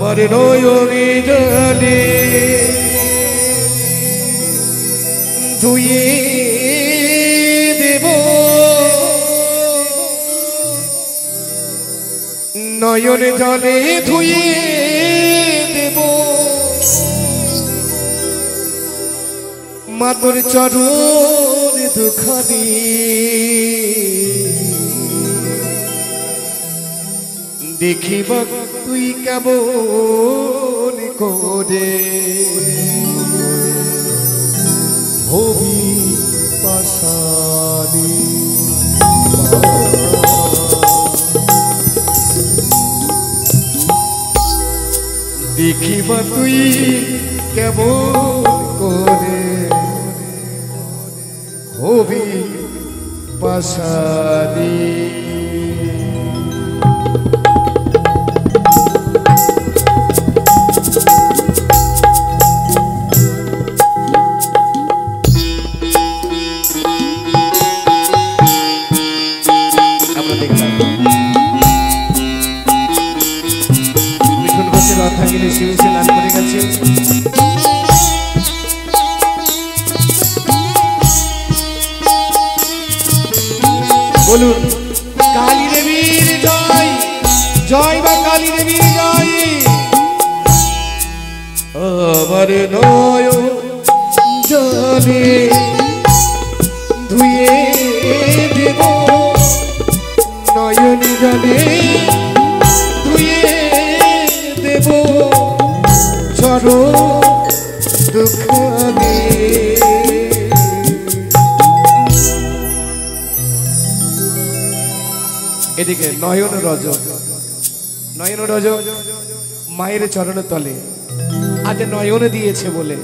আমার নয়নে জলে ধুয়ে দেব নয়নে জলে ধুয়ে দেব মাতর চরণ দুখানি দেখিব তুই কেমন করে হবি পাশানি দেখিব তুই কেমন করে হবি পাশানি বলুন কালী দেবীর জয় জয় বা কালী দেবীর জয় আমার নয়ন জলে ধুয়ে দেব নয়ন জলে ধুয়ে দেব চরণ দুখানি এদিকে নয়ন রজক মায়ের চরণের তলে আজ নয়ন দিয়েছে বলে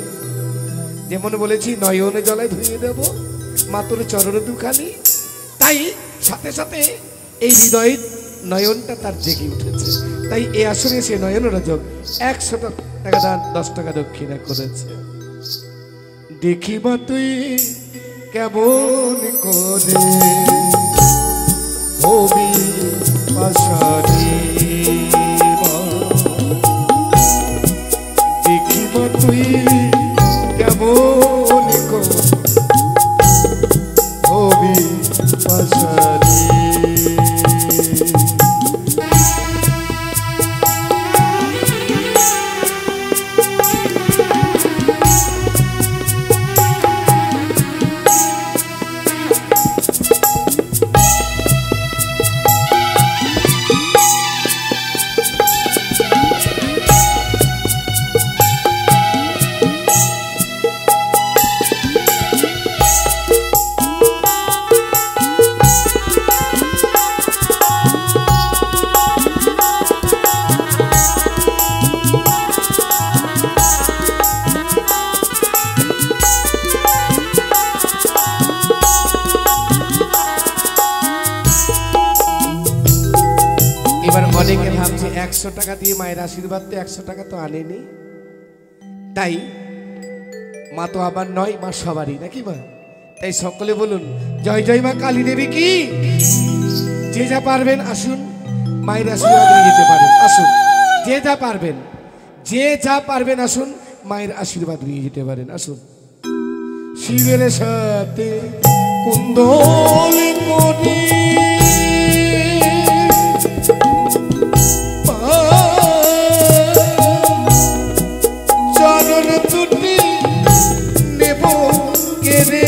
যেমন বলেছি নয়ন জলে ধুয়ে দেব মাতর চরণ দুখানি তাই সাথে সাথে এই হৃদয় নয়নটা তার জেগে উঠেছে তাই এই আসনে সে নয়ন রজক 100 টাকা দান 10 টাকা দক্ষিণা করেছে দেখিবা তুই কেমন করে হবি পাশানি দেখিব তুই কেমন করে হবি পাশানি অনেকে ভাবছে 100 টাকা দিয়ে মায়ের আশীর্বাদ তো 100 টাকা তো আনেনি তাই মা তো আবার নয় মা সবারই নাকি মা তাই সকলে বলুন জয় জয় মা কালী দেবী কি যে যা পারবেন আসুন মায়ের আশীর্বাদ নিয়ে যেতে পারেন আসুন যে যা পারবেন আসুন মায়ের আশীর্বাদ নিয়ে যেতে পারেন আসুন শিবের সাথে কুন্দল কোটি চরণ দুটি নেব কেড়ে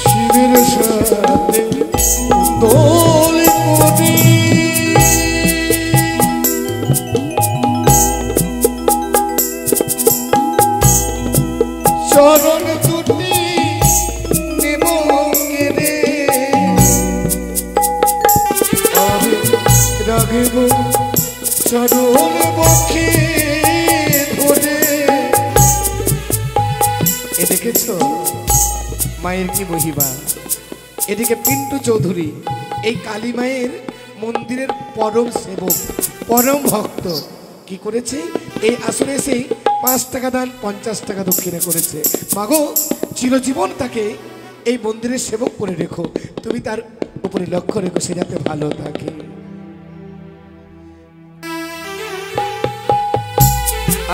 শিবের সাথে দোল কোটি চরণ দুটি নেব কেড়ে রাখব চরণ বক্ষে ধরে এ দেখেছ মায়ের কি মহিমা এদিকে পিন্টু চৌধুরী এই কালী মায়ের মন্দিরের পরম সেবক পরম ভক্ত কি করেছে এই আসরে এসে 5 টাকা দান 50 টাকা দক্ষিণা করেছে। মাগো চিরজীবন তাকে এই মন্দিরের সেবক করে রেখো, তুমি তার উপরে লক্ষ্য রেখো, সে যাতে ভালো থাকে।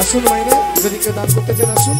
আসুন মায়েরা, যদি কেউ দান করতে চান আসুন।